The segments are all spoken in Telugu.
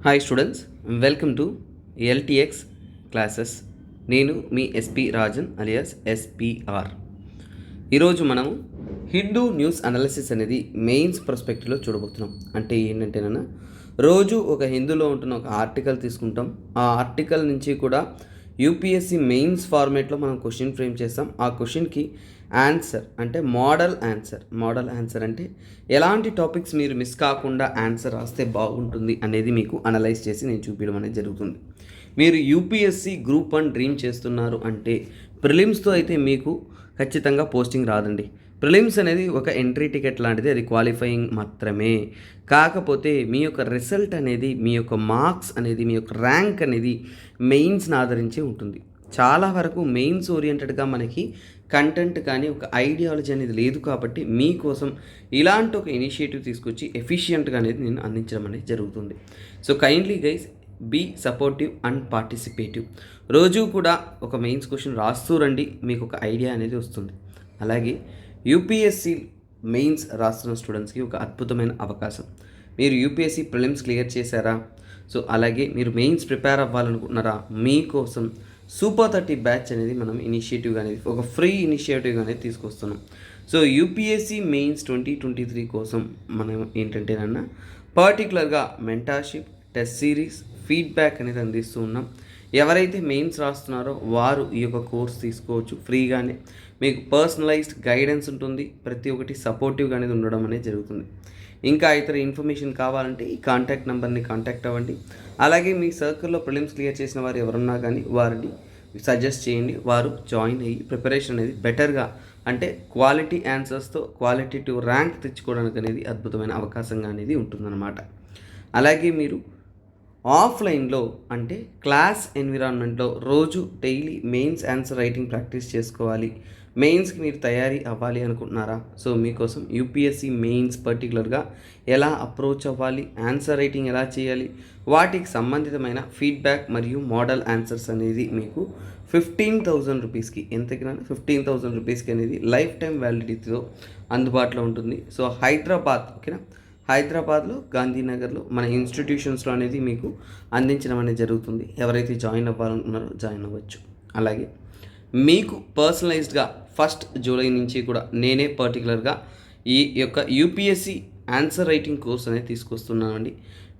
Hi students, welcome to LTX classes. నేను మీ ఎస్పి రాజన్ అలియాస్ ఎస్పిఆర్. ఈరోజు మనము హిందూ న్యూస్ అనాలిసిస్ అనేది మెయిన్స్ పర్స్పెక్టివ్లో చూడబోతున్నాం. అంటే ఏంటంటేనన్నా రోజు ఒక హిందూలో ఉంటున్న ఒక ఆర్టికల్ తీసుకుంటాం. ఆ ఆర్టికల్ నుంచి కూడా యూపీఎస్సి మెయిన్స్ ఫార్మేట్లో మనం క్వశ్చన్ ఫ్రేమ్ చేస్తాం. ఆ క్వశ్చన్కి ఆన్సర్ అంటే మోడల్ ఆన్సర్ అంటే ఎలాంటి టాపిక్స్ మీరు మిస్ కాకుండా ఆన్సర్ రాస్తే బాగుంటుంది అనేది మీకు అనలైజ్ చేసి నేను చూపించడం అనేది జరుగుతుంది. మీరు యూపీఎస్సి గ్రూప్ 1 డ్రీమ్ చేస్తున్నారు అంటే ప్రిలిమ్స్తో అయితే మీకు ఖచ్చితంగా పోస్టింగ్ రాదండి. ప్రిలిమ్స్ అనేది ఒక ఎంట్రీ టికెట్ లాంటిది, అది క్వాలిఫైయింగ్ మాత్రమే. కాకపోతే మీ యొక్క రిజల్ట్ అనేది, మీ యొక్క మార్క్స్ అనేది, మీ యొక్క ర్యాంక్ అనేది మెయిన్స్ని ఆధారించి ఉంటుంది. చాలా వరకు మెయిన్స్ ఓరియంటెడ్గా మనకి కంటెంట్ కానీ ఒక ఐడియాలజీ అనేది లేదు. కాబట్టి మీకోసం ఇలాంటి ఒక ఇనిషియేటివ్ తీసుకొచ్చి ఎఫిషియెంట్గా అనేది నేను అందించడం అనేది జరుగుతుంది. So kindly guys, be supportive and participative. రోజు కూడా ఒక మెయిన్స్ క్వశ్చన్ రాస్తూ రండి, మీకు ఒక ఐడియా అనేది వస్తుంది. అలాగే యూపీఎస్సి మెయిన్స్ రాస్తున్న స్టూడెంట్స్కి ఒక అద్భుతమైన అవకాశం. మీరు యూపీఎస్సి ప్రిలిమ్స్ క్లియర్ చేశారా? సో అలాగే మీరు మెయిన్స్ ప్రిపేర్ అవ్వాలనుకుంటున్నారా? మీకోసం సూపర్ 30 బ్యాచ్ అనేది మనం ఇనిషియేటివ్ అనేది ఒక ఫ్రీ ఇనిషియేటివ్ అనేది తీసుకొస్తున్నాం. సో యూపీఎస్సి మెయిన్స్ 2023 కోసం మనం ఏంటంటేనన్నా పర్టికులర్గా మెంటార్షిప్, టెస్ట్ సిరీస్, ఫీడ్బ్యాక్ అనేది అందిస్తూ ఉన్నాం. ఎవరైతే మెయిన్స్ రాస్తున్నారో వారు ఈ యొక్క కోర్స్ తీసుకోవచ్చు ఫ్రీగానే. మీకు పర్సనలైజ్డ్ గైడెన్స్ ఉంటుంది, ప్రతి ఒక్కటి సపోర్టివ్గా అనేది ఉండడం అనేది జరుగుతుంది. ఇంకా ఇతర ఇన్ఫర్మేషన్ కావాలంటే ఈ కాంటాక్ట్ నెంబర్ని కాంటాక్ట్ అవ్వండి. అలాగే మీ సర్కిల్లో ప్రిలిమ్స్ క్లియర్ చేసిన వారు ఎవరున్నా కానీ వారిని సజెస్ట్ చేయండి. వారు జాయిన్ అయ్యి ప్రిపరేషన్ అనేది బెటర్గా, అంటే క్వాలిటీ ఆన్సర్స్తో క్వాలిటేటివ్ ర్యాంక్ తెచ్చుకోవడానికి అనేది అద్భుతమైన అవకాశంగా అనేది ఉంటుందన్నమాట. అలాగే మీరు ఆఫ్లైన్లో అంటే క్లాస్ ఎన్విరాన్మెంట్లో రోజు daily mains answer writing practice చేసుకోవాలి, మెయిన్స్కి మీరు తయారీ అవ్వాలి అనుకుంటున్నారా? సో మీకోసం యూపీఎస్సి మెయిన్స్ పర్టికులర్గా ఎలా అప్రోచ్ అవ్వాలి, ఆన్సర్ రైటింగ్ ఎలా చేయాలి, వాటికి సంబంధితమైన ఫీడ్బ్యాక్ మరియు మోడల్ ఆన్సర్స్ అనేది మీకు 15,000 రూపీస్కి, ఎంతకినా 15,000 రూపీస్కి అనేది లైఫ్ టైం వ్యాలిడిటీతో అందుబాటులో ఉంటుంది. సో హైదరాబాద్, ఓకేనా, హైదరాబాద్లో గాంధీనగర్లో మన ఇన్స్టిట్యూషన్స్లో అనేది మీకు అందించడం అనేది జరుగుతుంది. ఎవరైతే జాయిన్ అవ్వాలనుకున్నారో జాయిన్ అవ్వచ్చు. అలాగే మీకు పర్సనలైజ్డ్గా 1 జూలై నుంచి కూడా నేనే పర్టికులర్గా ఈ యొక్క యూపీఎస్సి ఆన్సర్ రైటింగ్ కోర్స్ అనేది తీసుకొస్తున్నానండి.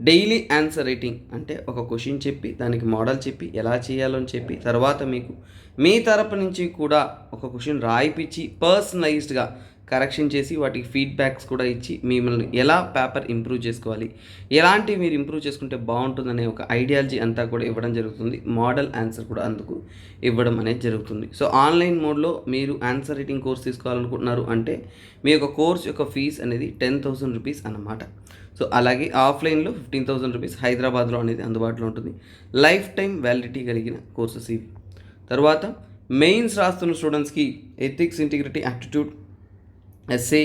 డైలీ ఆన్సర్ రైటింగ్ అంటే ఒక క్వశ్చన్ చెప్పి దానికి మోడల్ చెప్పి ఎలా చేయాలో అని చెప్పి తర్వాత మీకు మీ తరపు నుంచి కూడా ఒక క్వశ్చన్ రాయిపించి పర్సనలైజ్డ్గా కరెక్షన్ చేసి వాటికి ఫీడ్బ్యాక్స్ కూడా ఇచ్చి మిమ్మల్ని ఎలా పేపర్ ఇంప్రూవ్ చేసుకోవాలి, ఎలాంటివి మీరు ఇంప్రూవ్ చేసుకుంటే బాగుంటుందనే ఒక ఐడియాలజీ అంతా కూడా ఇవ్వడం జరుగుతుంది. మోడల్ ఆన్సర్ కూడా అందుకు ఇవ్వడం అనేది జరుగుతుంది. సో ఆన్లైన్ మోడ్లో మీరు ఆన్సర్ రైటింగ్ కోర్స్ తీసుకోవాలనుకుంటున్నారు అంటే మీ యొక్క కోర్స్ యొక్క ఫీజు అనేది 10,000 రూపీస్ అన్నమాట. సో అలాగే ఆఫ్లైన్లో 15,000 రూపీస్ హైదరాబాద్లో అనేది అందుబాటులో ఉంటుంది. లైఫ్ టైం వ్యాలిడిటీ కలిగిన కోర్సెస్ ఇవి. తర్వాత మెయిన్స్ రాస్తున్న స్టూడెంట్స్కి ethics, integrity, aptitude, essay,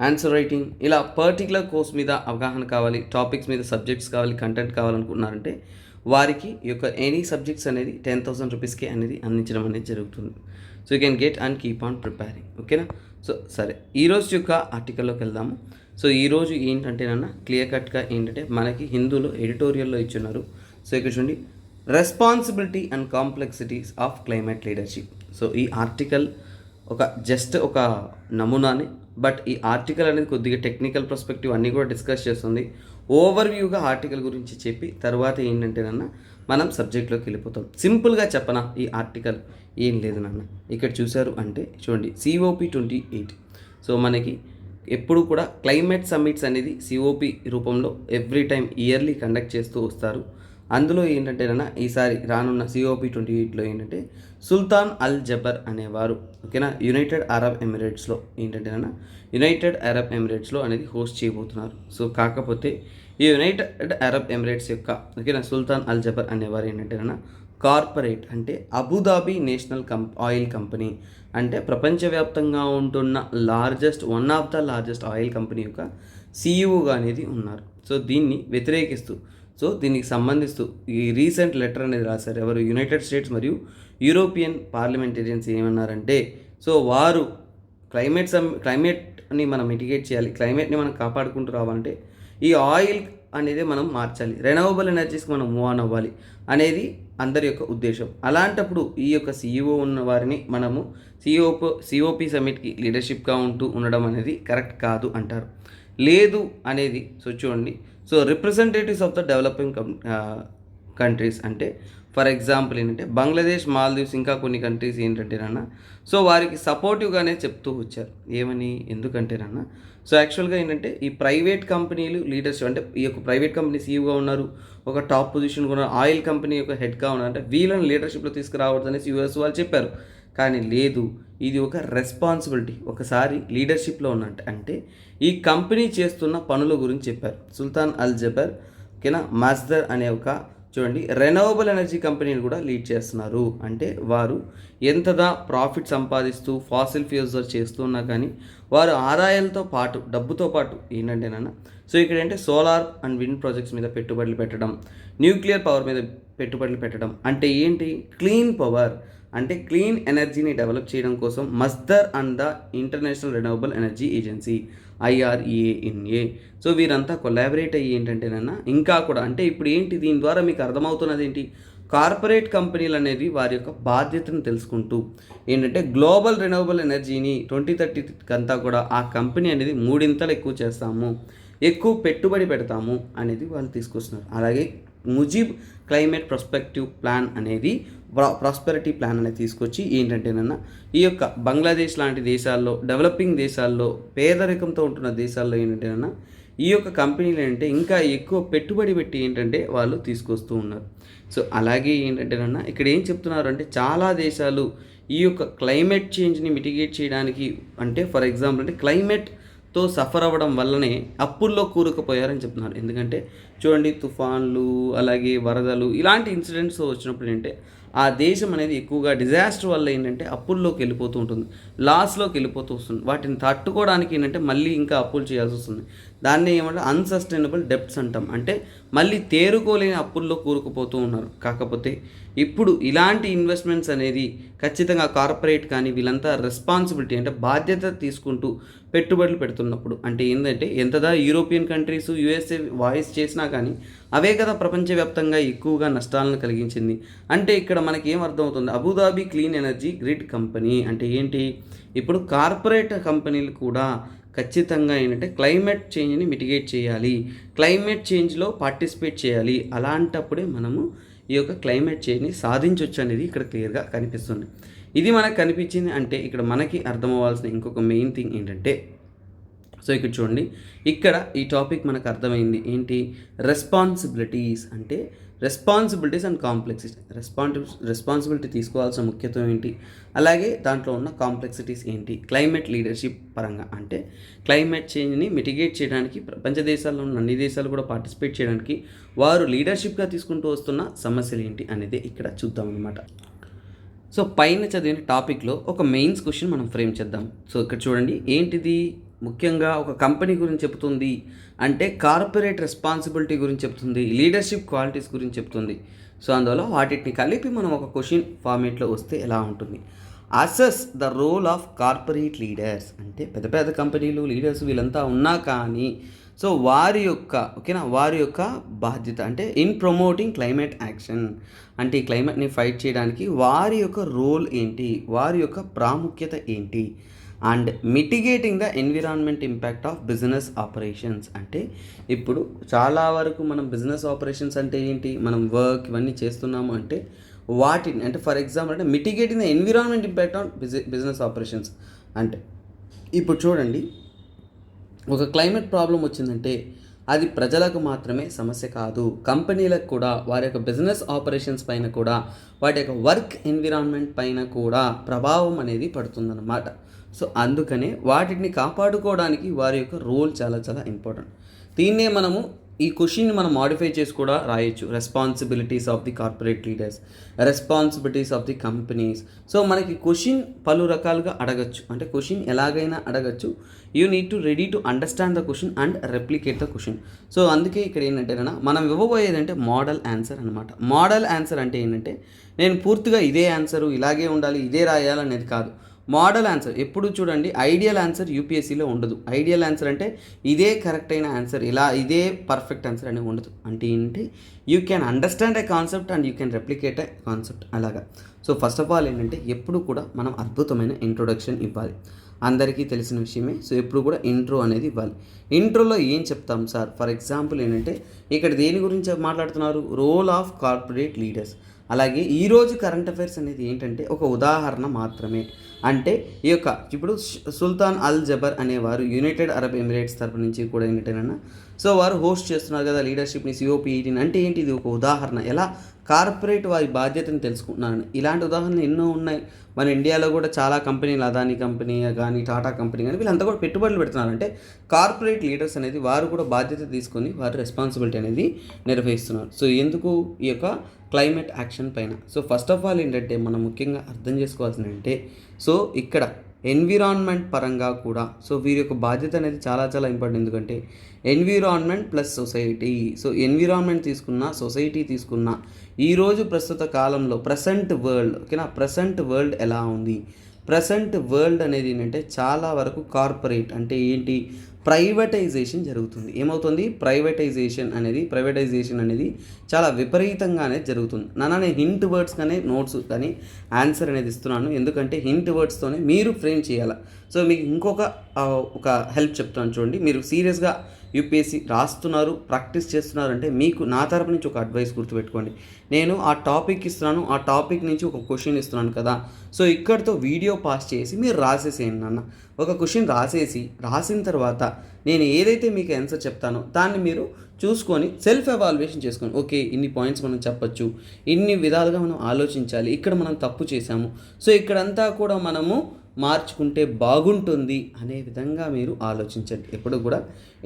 answer writing ఇలా పర్టికులర్ కోర్స్ మీద అవగాహన కావాలి, టాపిక్స్ మీద సబ్జెక్ట్స్ కావాలి, కంటెంట్ కావాలనుకుంటున్నారంటే వారికి ఈ యొక్క ఎనీ సబ్జెక్ట్స్ అనేది 10,000 రూపీస్కి అనేది అందించడం అనేది జరుగుతుంది. So you can get and keep on preparing, ఓకేనా. సో సరే, ఈరోజు యొక్క ఆర్టికల్లోకి వెళ్దాము. సో ఈరోజు ఏంటంటేనన్నా క్లియర్ కట్గా ఏంటంటే మనకి హిందూలో ఎడిటోరియల్లో ఇచ్చున్నారు. సో ఇక్కడ చూడండి, responsibility and complexities of climate leadership. So ఈ ఆర్టికల్ జస్ట్ ఒక నమూనాని, బట్ ఈ ఆర్టికల్ అనేది కొద్దిగా టెక్నికల్ పర్స్పెక్టివ్ అన్నీ కూడా డిస్కస్ చేస్తుంది. ఓవర్వ్యూగా ఆర్టికల్ గురించి చెప్పి తర్వాత ఏంటంటేనన్నా మనం సబ్జెక్ట్లోకి వెళ్ళిపోతాం. సింపుల్గా చెప్పనా, ఈ ఆర్టికల్ ఏం లేదు నాన్న. ఇక్కడ చూశారు అంటే చూడండి, COP 28. సో మనకి ఎప్పుడు కూడా క్లైమేట్ సమ్మిట్స్ అనేది COP రూపంలో ఎవ్రీ టైం ఇయర్లీ కండక్ట్ చేస్తూ వస్తారు. అందులో ఏంటంటేనన్నా ఈసారి రానున్న COP 28లో ఏంటంటే సుల్తాన్ అల్ జబర్ అనేవారు, ఓకేనా, యునైటెడ్ అరబ్ ఎమిరేట్స్లో అనేది హోస్ట్ చేయబోతున్నారు. సో కాకపోతే ఈ యునైటెడ్ అరబ్ ఎమిరేట్స్ యొక్క, ఓకేనా, సుల్తాన్ అల్ జబర్ అనేవారు ఏంటంటేనన్నా కార్పొరేట్ అంటే అబుదాబి నేషనల్ ఆయిల్ కంపెనీ, అంటే ప్రపంచవ్యాప్తంగా ఉంటున్న one of the largest oil company యొక్క CEOగా అనేది ఉన్నారు. సో దీన్ని వ్యతిరేకిస్తూ, సో దీనికి సంబంధిస్తూ ఈ రీసెంట్ లెటర్ అనేది రాశారు ఎవరు, యునైటెడ్ స్టేట్స్ మరియు యూరోపియన్ పార్లమెంటేరియన్స్. ఏమన్నారంటే, సో వారు క్లైమేట్ని మనం మిటిగేట్ చేయాలి, క్లైమేట్ని మనం కాపాడుకుంటూ రావాలంటే ఈ ఆయిల్ అనేది మనం మార్చాలి, రెన్యూవబుల్ ఎనర్జీస్కి మనం మూవ్ ఆన్ అవ్వాలి అనేది అందరి యొక్క ఉద్దేశం. అలాంటప్పుడు ఈ యొక్క సీఈఓ ఉన్న వారిని మనము సిఓపి సమిట్కి లీడర్షిప్గా ఉండడం అనేది కరెక్ట్ కాదు అంటారు. లేదు అనేది చూడండి. Representatives of the developing countries అంటే ఫర్ ఎగ్జాంపుల్ ఏంటంటే బంగ్లాదేశ్, మాల్దీవ్స్, ఇంకా కొన్ని కంట్రీస్ ఏంటంటేనన్నా వారికి సపోర్టివ్గానే చెప్తూ వచ్చారు. ఏమని, ఎందుకంటేనన్నా యాక్చువల్గా ఏంటంటే ఈ ప్రైవేట్ కంపెనీలు లీడర్షిప్ అంటే ఈ యొక్క ప్రైవేట్ కంపెనీ సీఈఓగా ఉన్నారు, ఒక టాప్ పొజిషన్గా ఉన్నారు, ఆయిల్ కంపెనీ యొక్క హెడ్గా ఉన్నారు, అంటే వీళ్ళని లీడర్షిప్లో తీసుకురావద్దు అనేసి యూఎస్ వాళ్ళు చెప్పారు. కానీ లేదు, ఇది ఒక రెస్పాన్సిబిలిటీ. ఒకసారి లీడర్షిప్లో ఉన్నట్టు అంటే ఈ కంపెనీ చేస్తున్న పనుల గురించి చెప్పారు. సుల్తాన్ అల్ జబర్ ఓకేనా మజ్దర్ అనే ఒక చూడండి రెన్యూవబుల్ ఎనర్జీ కంపెనీలు కూడా లీడ్ చేస్తున్నారు. అంటే వారు ఎంతగా ప్రాఫిట్ సంపాదిస్తూ ఫాసిల్ ఫ్యూల్స్ చేస్తున్నా కానీ వారు ఆదాయాలతో పాటు డబ్బుతో పాటు ఏంటంటేనన్నా ఇక్కడ ఏంటంటే సోలార్ అండ్ విండ్ ప్రాజెక్ట్స్ మీద పెట్టుబడులు పెట్టడం, న్యూక్లియర్ పవర్ మీద పెట్టుబడులు పెట్టడం, అంటే ఏంటి క్లీన్ పవర్ అంటే క్లీన్ ఎనర్జీని డెవలప్ చేయడం కోసం Masdar and the international renewable energy agency IRENA వీరంతా కొలాబరేట్ అయ్యి ఏంటంటేనన్నా ఇంకా కూడా అంటే ఇప్పుడు ఏంటి దీని ద్వారా మీకు అర్థమవుతున్నది ఏంటి, కార్పొరేట్ కంపెనీలు అనేది వారి యొక్క బాధ్యతను తెలుసుకుంటూ ఏంటంటే గ్లోబల్ రెన్యూవబుల్ ఎనర్జీని 2030 అంతా కూడా ఆ కంపెనీ అనేది 3 ఎక్కువ చేస్తాము, ఎక్కువ పెట్టుబడి పెడతాము అనేది వాళ్ళు తీసుకొస్తున్నారు. అలాగే ముజీబ్ క్లైమేట్ ప్రాస్పెక్టివ్ ప్లాన్ అనేది ప్రాస్పెరిటీ ప్లాన్ అనేది తీసుకొచ్చి ఏంటంటేనన్నా ఈ యొక్క బంగ్లాదేశ్ లాంటి దేశాల్లో, డెవలపింగ్ దేశాల్లో, పేదరికంతో ఉంటున్న దేశాల్లో ఏంటంటేనన్నా ఈ యొక్క కంపెనీలు ఏంటంటే ఇంకా ఎక్కువ పెట్టుబడి పెట్టి ఏంటంటే వాళ్ళు తీసుకొస్తూ ఉన్నారు. అలాగే ఏంటంటేనన్నా ఇక్కడ ఏం చెప్తున్నారు అంటే చాలా దేశాలు ఈ యొక్క క్లైమేట్ చేంజ్ని మిటిగేట్ చేయడానికి అంటే ఫర్ ఎగ్జాంపుల్ అంటే క్లైమేట్తో సఫర్ అవ్వడం వల్లనే అప్పుల్లో కూరుకుపోయారని చెప్తున్నారు. ఎందుకంటే చూడండి తుఫాన్లు అలాగే వరదలు ఇలాంటి ఇన్సిడెంట్స్ వచ్చినప్పుడు ఏంటంటే ఆ దేశం అనేది ఎక్కువగా డిజాస్టర్ వల్ల ఏంటంటే అప్పుల్లోకి వెళ్ళిపోతూ ఉంటుంది, లాస్లోకి వెళ్ళిపోతూ వస్తుంది. వాటిని తట్టుకోవడానికి ఏంటంటే మళ్ళీ ఇంకా అప్పులు చేయాల్సి వస్తుంది. దాన్ని ఏమంటే అన్సస్టైనబుల్ డెప్ట్స్ అంటాం. అంటే మళ్ళీ తేరుకోలేని అప్పుల్లో కూరుకుపోతూ ఉన్నారు. కాకపోతే ఇప్పుడు ఇలాంటి ఇన్వెస్ట్మెంట్స్ అనేది ఖచ్చితంగా కార్పొరేట్ కానీ వీళ్ళంతా రెస్పాన్సిబిలిటీ అంటే బాధ్యత తీసుకుంటూ పెట్టుబడులు పెడుతున్నప్పుడు అంటే ఏంటంటే ఎంతదా యూరోపియన్ కంట్రీస్ USA వాయిస్ చేసినా కానీ అవే కదా ప్రపంచవ్యాప్తంగా ఎక్కువగా నష్టాలను కలిగించింది. అంటే ఇక్కడ మనకి ఏం అర్థమవుతుంది, Abu Dhabi clean energy grid company అంటే ఏంటి, ఇప్పుడు కార్పొరేట్ కంపెనీలు కూడా ఖచ్చితంగా ఏంటంటే క్లైమేట్ చేంజ్ని మిటిగేట్ చేయాలి, క్లైమేట్ చేంజ్లో పార్టిసిపేట్ చేయాలి. అలాంటప్పుడే మనము ఈ యొక్క క్లైమేట్ చేంజ్ని సాధించవచ్చు అనేది ఇక్కడ క్లియర్గా కనిపిస్తుంది. ఇది మనకు కనిపించింది అంటే ఇక్కడ మనకి అర్థమవ్వాల్సిన ఇంకొక మెయిన్ థింగ్ ఏంటంటే ఇక్కడ చూడండి, ఇక్కడ ఈ టాపిక్ మనకు అర్థమైంది ఏంటి, రెస్పాన్సిబిలిటీస్ అంటే రెస్పాన్సిబిలిటీస్ అండ్ కాంప్లెక్సిటీ. రెస్పాన్సిబిలిటీ తీసుకోవాల్సిన ముఖ్యత్వం ఏంటి, అలాగే దాంట్లో ఉన్న కాంప్లెక్సిటీస్ ఏంటి, క్లైమేట్ లీడర్షిప్ పరంగా అంటే క్లైమేట్ చేంజ్ని మిటిగేట్ చేయడానికి ప్రపంచ దేశాల్లో ఉన్న అన్ని దేశాలు కూడా పార్టిసిపేట్ చేయడానికి వారు లీడర్షిప్గా తీసుకుంటూ వస్తున్న సమస్యలు ఏంటి అనేది ఇక్కడ చూద్దాం అనమాట. పైన చదివిన టాపిక్లో ఒక మెయిన్స్ క్వశ్చన్ మనం ఫ్రేమ్ చేద్దాం. ఇక్కడ చూడండి ఏంటిది, ముఖ్యంగా ఒక కంపెనీ గురించి చెప్తుంది అంటే కార్పొరేట్ రెస్పాన్సిబిలిటీ గురించి చెప్తుంది, లీడర్షిప్ క్వాలిటీస్ గురించి చెప్తుంది. అందువల్ల వాటిని కలిపి మనం ఒక క్వశ్చన్ ఫార్మేట్లో వస్తే ఎలా ఉంటుంది, assess the role of corporate leaders అంటే పెద్ద పెద్ద కంపెనీలు లీడర్స్ వీళ్ళంతా ఉన్నా కానీ వారి యొక్క బాధ్యత అంటే ఇన్ ప్రమోటింగ్ క్లైమేట్ యాక్షన్ అంటే ఈ క్లైమేట్ని ఫైట్ చేయడానికి వారి యొక్క రోల్ ఏంటి, వారి యొక్క ప్రాముఖ్యత ఏంటి, and mitigating the environment impact of business operations అంటే ఇప్పుడు చాలా వరకు మనం బిజినెస్ ఆపరేషన్స్ అంటే ఏంటి, మనం వర్క్ ఇవన్నీ చేస్తున్నాము అంటే వాటిని అంటే ఫర్ ఎగ్జాంపుల్ అంటే mitigating the environment impact on business operations అంటే ఇప్పుడు చూడండి ఒక క్లైమేట్ ప్రాబ్లం వచ్చిందంటే అది ప్రజలకు మాత్రమే సమస్య కాదు, కంపెనీలకు కూడా వారి యొక్క బిజినెస్ ఆపరేషన్స్ పైన కూడా వాటి యొక్క వర్క్ ఎన్విరాన్మెంట్ పైన కూడా ప్రభావం అనేది పడుతుందన్నమాట. అందుకనే వాటిని కాపాడుకోవడానికి వారి యొక్క రోల్ చాలా చాలా ఇంపార్టెంట్. దీన్నే మనము ఈ క్వశ్చన్ని మనం మాడిఫై చేసి కూడా రాయొచ్చు, responsibilities of the corporate leaders, responsibilities of the companies. మనకి క్వశ్చన్ పలు రకాలుగా అడగచ్చు, అంటే క్వశ్చన్ ఎలాగైనా అడగచ్చు. You need to ready to understand the question and replicate the question. అందుకే ఇక్కడ ఏంటంటే మనం ఇవ్వబోయేదంటే మోడల్ ఆన్సర్ అనమాట. మోడల్ ఆన్సర్ అంటే ఏంటంటే నేను పూర్తిగా ఇదే ఆన్సరు ఇలాగే ఉండాలి ఇదే రాయాలనేది కాదు, మోడల్ ఆన్సర్ ఎప్పుడు చూడండి, ఐడియల్ ఆన్సర్ యూపీఎస్సీలో ఉండదు. ఐడియల్ ఆన్సర్ అంటే ఇదే కరెక్ట్ అయిన ఆన్సర్, ఇలా ఇదే పర్ఫెక్ట్ ఆన్సర్ అనేది ఉండదు. అంటే ఏంటి, you can understand A concept and you can replicate A concept అలాగా. సో ఫస్ట్ ఆఫ్ ఆల్ ఏంటంటే ఎప్పుడు కూడా మనం అద్భుతమైన ఇంట్రొడక్షన్ ఇవ్వాలి, అందరికీ తెలిసిన విషయమే. సో ఎప్పుడు కూడా ఇంట్రో అనేది ఇవ్వాలి. ఇంట్రోలో ఏం చెప్తాం సార్, ఫర్ ఎగ్జాంపుల్ ఏంటంటే ఇక్కడ దేని గురించి మాట్లాడుతున్నారు, రోల్ ఆఫ్ కార్పొరేట్ లీడర్స్. అలాగే ఈరోజు కరెంట్ అఫైర్స్ అనేది ఏంటంటే ఒక ఉదాహరణ మాత్రమే. అంటే ఈ యొక్క ఇప్పుడు సుల్తాన్ అల్ జబర్ అనేవారు యునైటెడ్ అరబ్ ఎమిరేట్స్ తరపు నుంచి కూడా ఏంటంటేనన్నా, సో వారు హోస్ట్ చేస్తున్నారు కదా లీడర్షిప్ని, COP18 అంటే ఏంటి, ఇది ఒక ఉదాహరణ. ఎలా కార్పొరేట్ వారి బాధ్యతను తెలుసుకుంటున్నాను. ఇలాంటి ఉదాహరణలు ఎన్నో ఉన్నాయి. మన ఇండియాలో కూడా చాలా కంపెనీలు, అదానీ కంపెనీ కానీ టాటా కంపెనీ కానీ వీళ్ళంతా కూడా పెట్టుబడులు పెడుతున్నారు. అంటే కార్పొరేట్ లీడర్స్ అనేది వారు కూడా బాధ్యత తీసుకొని వారు రెస్పాన్సిబిలిటీ అనేది నిర్వహిస్తున్నారు. సో ఎందుకు, ఈ యొక్క క్లైమేట్ యాక్షన్ పైన. సో ఫస్ట్ ఆఫ్ ఆల్ ఏంటంటే మనం ముఖ్యంగా అర్థం చేసుకోవాల్సింది అంటే, సో ఇక్కడ ఎన్విరాన్మెంట్ పరంగా కూడా సో వీరి యొక్క బాధ్యత అనేది చాలా చాలా ఇంపార్టెంట్. ఎందుకంటే environment plus society. So environment తీసుకున్న, సొసైటీ తీసుకున్న, ఈరోజు ప్రస్తుత కాలంలో ప్రజెంట్ వరల్డ్, ఓకేనా, ప్రజెంట్ వరల్డ్ ఎలా ఉంది, ప్రజెంట్ వరల్డ్ అనేది ఏంటంటే చాలా వరకు కార్పొరేట్ అంటే ఏంటి, ప్రైవేటైజేషన్ జరుగుతుంది. ఏమవుతుంది, ప్రైవేటైజేషన్ అనేది చాలా విపరీతంగానే జరుగుతుంది. నేను హింట్ వర్డ్స్ కానీ నోట్స్ కానీ ఆన్సర్ అనేది ఇస్తున్నాను, ఎందుకంటే హింట్ వర్డ్స్తోనే మీరు ఫ్రేమ్ చేయాలి. సో మీకు ఇంకొక ఒక హెల్ప్ చెప్తాను చూడండి. మీరు సీరియస్గా యూపీఎస్సీ రాస్తున్నారు, ప్రాక్టీస్ చేస్తున్నారు అంటే మీకు నా తరపు నుంచి ఒక అడ్వైస్ గుర్తుపెట్టుకోండి. నేను ఆ టాపిక్ ఇస్తున్నాను, ఆ టాపిక్ నుంచి ఒక క్వశ్చన్ ఇస్తున్నాను కదా, సో ఇక్కడితో వీడియో పాస్ చేసి మీరు రాసేసేయండి నాన్న. ఒక క్వశ్చన్ రాసిన తర్వాత నేను ఏదైతే మీకు ఆన్సర్ చెప్తానో దాన్ని మీరు చూసుకొని సెల్ఫ్ ఎవాల్యుయేషన్ చేసుకొని, ఓకే ఇన్ని పాయింట్స్ మనం చెప్పచ్చు, ఇన్ని విధాలుగా మనం ఆలోచించాలి, ఇక్కడ మనం తప్పు చేసాము, సో ఇక్కడంతా కూడా మనము మార్చుకుంటే బాగుంటుంది అనే విధంగా మీరు ఆలోచించండి. ఎప్పుడు కూడా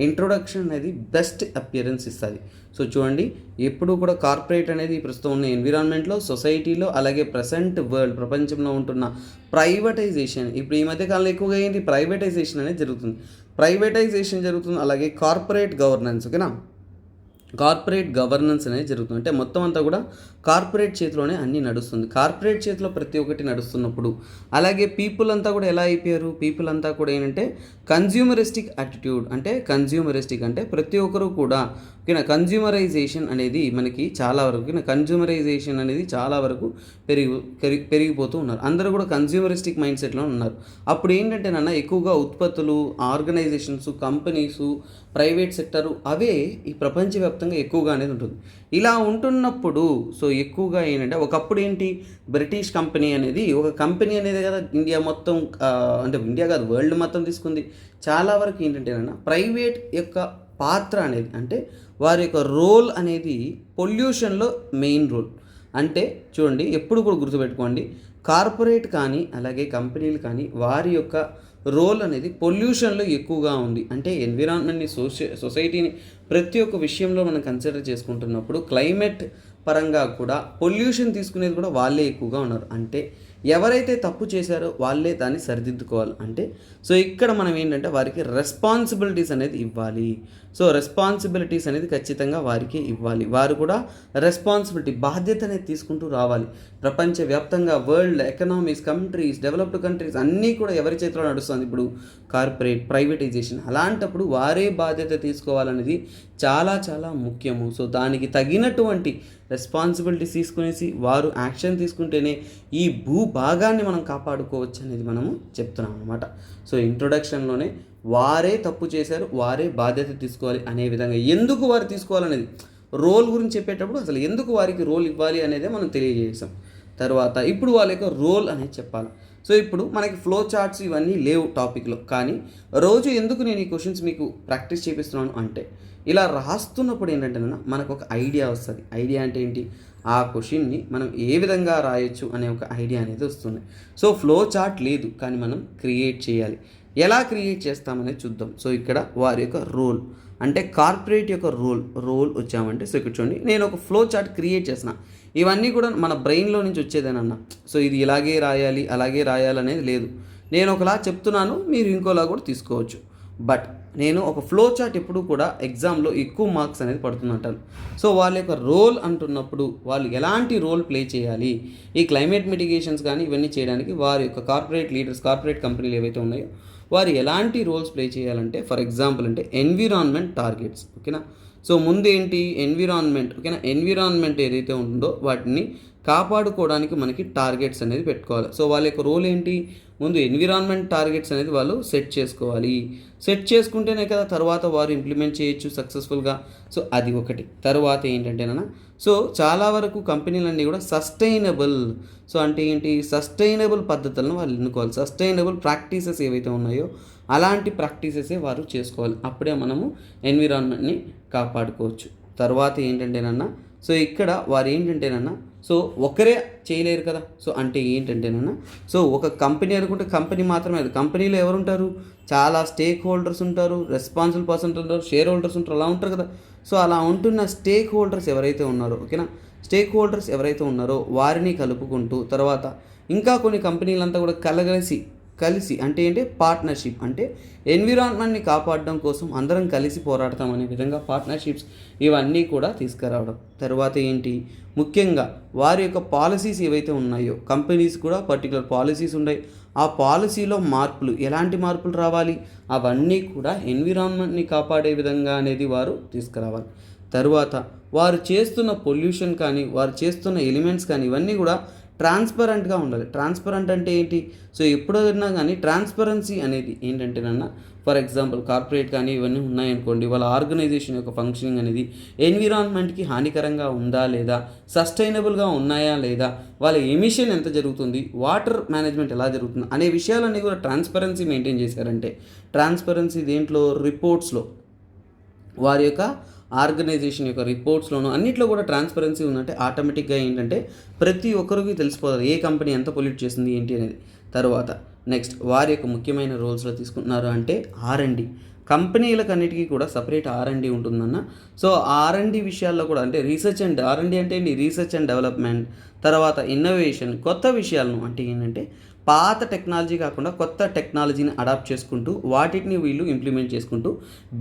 ఇంట్రొడక్షన్ అనేది బెస్ట్ అపియరెన్స్ ఇస్తుంది. సో చూడండి, ఎప్పుడు కూడా కార్పొరేట్ అనేది ప్రస్తుతం ఉన్న ఎన్విరాన్మెంట్లో, సొసైటీలో, అలాగే ప్రజెంట్ వరల్డ్ ప్రపంచంలో ఉంటున్న ప్రైవేటైజేషన్, ఇప్పుడు ఈ మధ్యకాలంలో ఎక్కువగా ఏంటి, ప్రైవేటైజేషన్ అనేది జరుగుతుంది. అలాగే కార్పొరేట్ గవర్నెన్స్, ఓకేనా, కార్పొరేట్ గవర్నెన్స్ అనేది జరుగుతుంది. అంటే మొత్తం అంతా కూడా కార్పొరేట్ చేతిలోనే అన్నీ నడుస్తుంది. కార్పొరేట్ చేతిలో ప్రతి ఒక్కటి నడుస్తున్నప్పుడు అలాగే పీపుల్ అంతా కూడా ఎలా అయిపోయారు, పీపుల్ అంతా కూడా ఏంటంటే కన్జ్యూమరిస్టిక్ యాటిట్యూడ్, అంటే ప్రతి ఒక్కరు కూడా ఓకేనా, కన్జ్యూమరైజేషన్ అనేది మనకి చాలా వరకు చాలా వరకు పెరిగిపోతూ ఉన్నారు. అందరూ కూడా కన్జ్యూమరిస్టిక్ మైండ్ సెట్లో ఉన్నారు. అప్పుడు ఏంటంటే నాన్న ఎక్కువగా ఉత్పత్తులు, ఆర్గనైజేషన్స్, కంపెనీసు, ప్రైవేట్ సెక్టరు అవే ఈ ప్రపంచవ్యాప్తంగా ఎక్కువగా అనేది ఉంటుంది. ఇలా ఉంటున్నప్పుడు సో ఎక్కువగా ఏంటంటే ఒకప్పుడు ఏంటి, బ్రిటిష్ కంపెనీ అనేది ఒక కంపెనీ అనేది కదా ఇండియా మొత్తం, అంటే ఇండియా కాదు వరల్డ్ మొత్తం తీసుకుంది. చాలా వరకు ఏంటంటేనన్నా ప్రైవేట్ యొక్క పాత్ర అనేది, అంటే వారి యొక్క రోల్ అనేది పొల్యూషన్లో మెయిన్ రోల్. అంటే చూడండి, ఎప్పుడు కూడా గుర్తుపెట్టుకోండి, కార్పొరేట్ కానీ అలాగే కంపెనీలు కానీ వారి యొక్క రోల్ అనేది పొల్యూషన్లో ఎక్కువగా ఉంది. అంటే ఎన్విరాన్మెంట్ని, సొసైటీని ప్రతి ఒక్క విషయంలో మనం కన్సిడర్ చేసుకుంటున్నప్పుడు క్లైమేట్ పరంగా కూడా పొల్యూషన్ తీసుకునేది కూడా వాళ్ళే ఎక్కువగా ఉన్నారు. అంటే ఎవరైతే తప్పు చేశారో వాళ్ళే దాన్ని సరిదిద్దుకోవాలి. అంటే సో ఇక్కడ మనం ఏంటంటే వారికి రెస్పాన్సిబిలిటీస్ అనేది ఇవ్వాలి. సో రెస్పాన్సిబిలిటీస్ అనేది ఖచ్చితంగా వారికి ఇవ్వాలి. వారు కూడా రెస్పాన్సిబిలిటీ, బాధ్యత అనేది తీసుకుంటూ రావాలి. ప్రపంచవ్యాప్తంగా world economies, countries, developed countries అన్నీ కూడా ఎవరి చేతిలో నడుస్తుంది ఇప్పుడు, కార్పొరేట్, ప్రైవేటైజేషన్. అలాంటప్పుడు వారే బాధ్యత తీసుకోవాలనేది చాలా చాలా ముఖ్యము. సో దానికి తగినటువంటి రెస్పాన్సిబిలిటీస్ తీసుకునేసి వారు యాక్షన్ తీసుకుంటేనే ఈ భూభాగాన్ని మనం కాపాడుకోవచ్చు అనేది మనము చెప్తున్నాం అనమాట. సో ఇంట్రొడక్షన్లోనే వారే తప్పు చేశారు, వారే బాధ్యత తీసుకోవాలి అనే విధంగా, ఎందుకు వారు తీసుకోవాలనేది, రోల్ గురించి చెప్పేటప్పుడు అసలు ఎందుకు వారికి రోల్ ఇవ్వాలి అనేదే మనం తెలియజేసాం. తర్వాత ఇప్పుడు వాళ్ళ యొక్క రోల్ అనేది చెప్పాలి. సో ఇప్పుడు మనకి ఫ్లో చార్ట్స్ ఇవన్నీ లేవు టాపిక్లో, కానీ రోజు ఎందుకు నేను ఈ క్వశ్చన్స్ మీకు ప్రాక్టీస్ చేపిస్తున్నాను అంటే, ఇలా రాస్తున్నప్పుడు ఏంటంటే మనకు ఒక ఐడియా వస్తుంది. ఐడియా అంటే ఏంటి, ఆ క్వశ్చన్ని మనం ఏ విధంగా రాయొచ్చు అనే ఒక ఐడియా అనేది వస్తుంది. సో ఫ్లో చార్ట్ లేదు, కానీ మనం క్రియేట్ చేయాలి. ఎలా క్రియేట్ చేస్తామనేది చూద్దాం. సో ఇక్కడ వారి యొక్క రోల్, అంటే కార్పొరేట్ యొక్క రోల్ వచ్చామంటే, సో ఇక్కడ చూడండి, నేను ఒక ఫ్లో చార్ట్ క్రియేట్ చేసిన, ఇవన్నీ కూడా మన బ్రెయిన్లో నుంచి వచ్చేదేనన్నా. సో ఇది ఇలాగే రాయాలి, అలాగే రాయాలి అనేది లేదు. నేను ఒకలా చెప్తున్నాను, మీరు ఇంకోలా కూడా తీసుకోవచ్చు. బట్ నేను ఒక ఫ్లో చార్ట్ ఎప్పుడు కూడా ఎగ్జామ్లో ఎక్కువ మార్క్స్ అనేది పడుతుందంటాను. సో వాళ్ళ యొక్క రోల్ అంటున్నప్పుడు వాళ్ళు ఎలాంటి రోల్ ప్లే చేయాలి, ఈ క్లైమేట్ మిటిగేషన్స్ కానీ ఇవన్నీ చేయడానికి వారి యొక్క కార్పొరేట్ లీడర్స్, కార్పొరేట్ కంపెనీలు ఏవైతే ఉన్నాయో వారు ఎలాంటి రోల్స్ ప్లే చేయాలంటే, ఫర్ ఎగ్జాంపుల్ అంటే ఎన్విరాన్మెంట్ టార్గెట్స్. ఓకేనా. సో ముందు ఏంటి ఎన్విరాన్మెంట్. ఓకేనా. ఎన్విరాన్మెంట్ ఏదైతే ఉందో వాటిని కాపాడుకోవడానికి మనకి టార్గెట్స్ అనేది పెట్టుకోవాలి. సో వాళ్ళ యొక్క రోల్ ఏంటి, ముందు ఎన్విరాన్మెంట్ టార్గెట్స్ అనేది వాళ్ళు సెట్ చేసుకోవాలి. సెట్ చేసుకుంటేనే కదా తర్వాత వారు ఇంప్లిమెంట్ చేయొచ్చు సక్సెస్ఫుల్గా. సో అది ఒకటి. తర్వాత ఏంటంటేనా, సో చాలా వరకు కంపెనీలన్నీ కూడా సస్టైనబుల్, సో అంటే ఏంటి, సస్టైనబుల్ పద్ధతులను వాళ్ళు ఎన్నుకోవాలి. సస్టైనబుల్ ప్రాక్టీసెస్ ఏవైతే ఉన్నాయో అలాంటి ప్రాక్టీసెసే వారు చేసుకోవాలి. అప్పుడే మనము ఎన్విరాన్మెంట్ని కాపాడుకోవచ్చు. తర్వాత ఏంటంటేనన్నా, సో ఇక్కడ వారు ఏంటంటేనన్నా, సో ఒకరే చేయలేరు కదా. సో అంటే ఏంటంటేనన్నా, సో ఒక కంపెనీ అనుకుంటే కంపెనీ మాత్రమే కాదు, కంపెనీలో ఎవరు ఉంటారు, చాలా స్టేక్ హోల్డర్స్ ఉంటారు, రెస్పాన్సిబుల్ పర్సన్ ఉంటారు, షేర్ హోల్డర్స్ ఉంటారు, అలా ఉంటారు కదా. సో అలా ఉంటున్న స్టేక్ హోల్డర్స్ ఎవరైతే ఉన్నారో, ఓకేనా, స్టేక్ హోల్డర్స్ ఎవరైతే ఉన్నారో వారిని కలుపుకుంటూ, తర్వాత ఇంకా కొన్ని కంపెనీలంతా కూడా కలిసి అంటే ఏంటి, పార్ట్నర్షిప్, అంటే ఎన్విరాన్మెంట్ని కాపాడడం కోసం అందరం కలిసి పోరాడతాం అనే విధంగా పార్ట్నర్షిప్స్ ఇవన్నీ కూడా తీసుకురావడం. తర్వాత ఏంటి, ముఖ్యంగా వారి యొక్క పాలసీస్ ఏవైతే ఉన్నాయో, కంపెనీస్ కూడా పర్టికులర్ పాలసీస్ ఉన్నాయి, ఆ పాలసీలో మార్పులు, ఎలాంటి మార్పులు రావాలి, అవన్నీ కూడా ఎన్విరాన్మెంట్ని కాపాడే విధంగా అనేది వారు తీసుకురావాలి. తరువాత వారు చేస్తున్న పొల్యూషన్ కానీ, వారు చేస్తున్న ఎలిమెంట్స్ కానీ ఇవన్నీ కూడా ట్రాన్స్పరెంట్గా ఉండాలి. ట్రాన్స్పరెంట్ అంటే ఏంటి, సో ఎప్పుడైనా కానీ ట్రాన్స్పరెన్సీ అనేది ఏంటంటేనన్నా, ఫర్ ఎగ్జాంపుల్ కార్పొరేట్ కానీ ఇవన్నీ ఉన్నాయనుకోండి, వాళ్ళ ఆర్గనైజేషన్ యొక్క ఫంక్షనింగ్ అనేది ఎన్విరాన్మెంట్కి హానికరంగా ఉందా లేదా, సస్టైనబుల్గా ఉన్నాయా లేదా, వాళ్ళ ఎమిషన్ ఎంత జరుగుతుంది, వాటర్ మేనేజ్మెంట్ ఎలా జరుగుతుంది అనే విషయాలన్నీ కూడా ట్రాన్స్పరెన్సీ మెయింటైన్ చేశారంటే, ట్రాన్స్పరెన్సీ దేంట్లో, రిపోర్ట్స్లో, వారి యొక్క ఆర్గనైజేషన్ యొక్క రిపోర్ట్స్లోనూ అన్నిట్లో కూడా ట్రాన్స్పరెన్సీ ఉందంటే ఆటోమేటిక్గా ఏంటంటే ప్రతి ఒక్కరికి తెలిసిపోతుంది ఏ కంపెనీ ఎంత పొల్యూట్ చేసింది ఏంటి అనేది. తర్వాత నెక్స్ట్ వారి యొక్క ముఖ్యమైన రోల్స్లో తీసుకుంటున్నారు అంటే R&D. కంపెనీలకు అన్నిటికీ కూడా సపరేట్ R&D ఉంటుందన్న. సో R&D విషయాల్లో కూడా అంటే రీసెర్చ్ అండ్ R&D అంటే రీసెర్చ్ అండ్ డెవలప్మెంట్, తర్వాత ఇన్నోవేషన్, కొత్త విషయాలను అంటే ఏంటంటే పాత టెక్నాలజీ కాకుండా కొత్త టెక్నాలజీని అడాప్ట్ చేసుకుంటూ వాటిని వీళ్ళు ఇంప్లిమెంట్ చేసుకుంటూ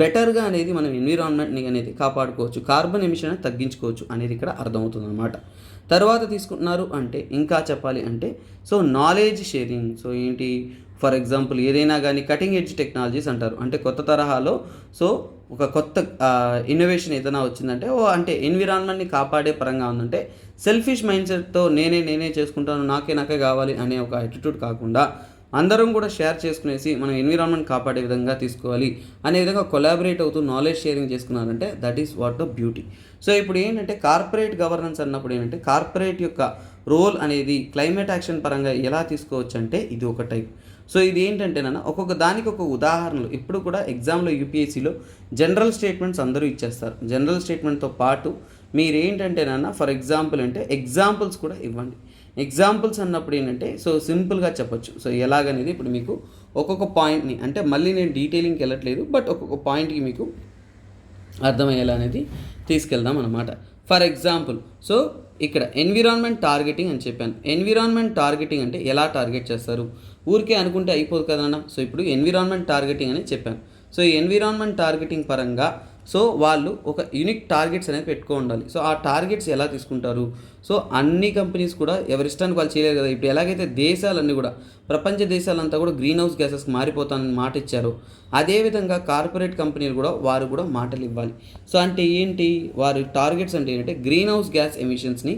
బెటర్గా అనేది మనం ఎన్విరాన్మెంట్ని అనేది కాపాడుకోవచ్చు, కార్బన్ ఎమిషన్ తగ్గించుకోవచ్చు అనేది ఇక్కడ అర్థమవుతుంది అన్నమాట. తర్వాత తీసుకుంటున్నారు అంటే ఇంకా చెప్పాలి అంటే సో నాలెడ్జ్ షేరింగ్. సో ఏంటి, ఫర్ ఎగ్జాంపుల్ ఏదైనా కానీ కటింగ్ ఎడ్జ్ టెక్నాలజీస్ అంటారు, అంటే కొత్త తరహాలో సో ఒక కొత్త ఇన్నోవేషన్ ఏదైనా వచ్చిందంటే అంటే ఎన్విరాన్మెంట్ని కాపాడే పరంగా ఉందంటే సెల్ఫిష్ మైండ్ సెట్తో నేనే చేసుకుంటాను, నాకే కావాలి అనే ఒక యాటిట్యూడ్ కాకుండా అందరం కూడా షేర్ చేసుకునేసి మనం ఎన్విరాన్మెంట్ కాపాడే విధంగా తీసుకోవాలి అనే విధంగా కొలాబరేట్ అవుతూ నాలెడ్జ్ షేరింగ్ చేసుకున్నారంటే that is what the beauty. So ఇప్పుడు ఏంటంటే కార్పొరేట్ గవర్నెన్స్ అన్నప్పుడు ఏంటంటే కార్పొరేట్ యొక్క రోల్ అనేది క్లైమేట్ యాక్షన్ పరంగా ఎలా తీసుకోవచ్చు అంటే ఇది ఒక టైప్. సో ఇది ఏంటంటేనన్నా ఒక్కొక్క దానికి ఒక ఉదాహరణలు ఇప్పుడు కూడా ఎగ్జామ్లో యూపీఎస్సీలో జనరల్ స్టేట్మెంట్స్ అందరూ ఇచ్చేస్తారు. జనరల్ స్టేట్మెంట్తో పాటు మీరేంటంటేనన్నా ఫర్ ఎగ్జాంపుల్ అంటే ఎగ్జాంపుల్స్ కూడా ఇవ్వండి. ఎగ్జాంపుల్స్ అన్నప్పుడు ఏంటంటే సో సింపుల్గా చెప్పొచ్చు. సో ఎలాగనేది ఇప్పుడు మీకు ఒక్కొక్క పాయింట్ని అంటే మళ్ళీ నేను డీటెయిలింగ్కి వెళ్ళట్లేదు, బట్ ఒక్కొక్క పాయింట్కి మీకు అర్థమయ్యేలా అనేది తీసుకెళ్దాం అన్నమాట. ఫర్ ఎగ్జాంపుల్ సో ఇక్కడ ఎన్విరాన్మెంట్ టార్గెటింగ్ అని చెప్పాను. ఎన్విరాన్మెంట్ టార్గెటింగ్ అంటే ఎలా టార్గెట్ చేస్తారు, ఊరికే అనుకుంటే అయిపోదు కదన్నా. సో ఇప్పుడు ఎన్విరాన్మెంట్ టార్గెటింగ్ అని చెప్పాను. సో ఈ ఎన్విరాన్మెంట్ టార్గెటింగ్ పరంగా సో వాళ్ళు ఒక యూనిక్ టార్గెట్స్ అనేది పెట్టుకో ఉండాలి. సో ఆ టార్గెట్స్ ఎలా తీసుకుంటారు, సో అన్ని కంపెనీస్ కూడా ఎవరిష్టానికి వాళ్ళు చేయలేదు కదా. ఇప్పుడు ఎలాగైతే దేశాలన్నీ కూడా ప్రపంచ దేశాలంతా కూడా గ్రీన్ హౌస్ గ్యాసెస్కి మారిపోతానని మాట ఇచ్చారు, అదేవిధంగా కార్పొరేట్ కంపెనీలు కూడా వారు కూడా మాటలు ఇవ్వాలి. సో అంటే ఏంటి, వారి టార్గెట్స్ అంటే ఏంటంటే గ్రీన్ హౌస్ గ్యాస్ ఎమిషన్స్ని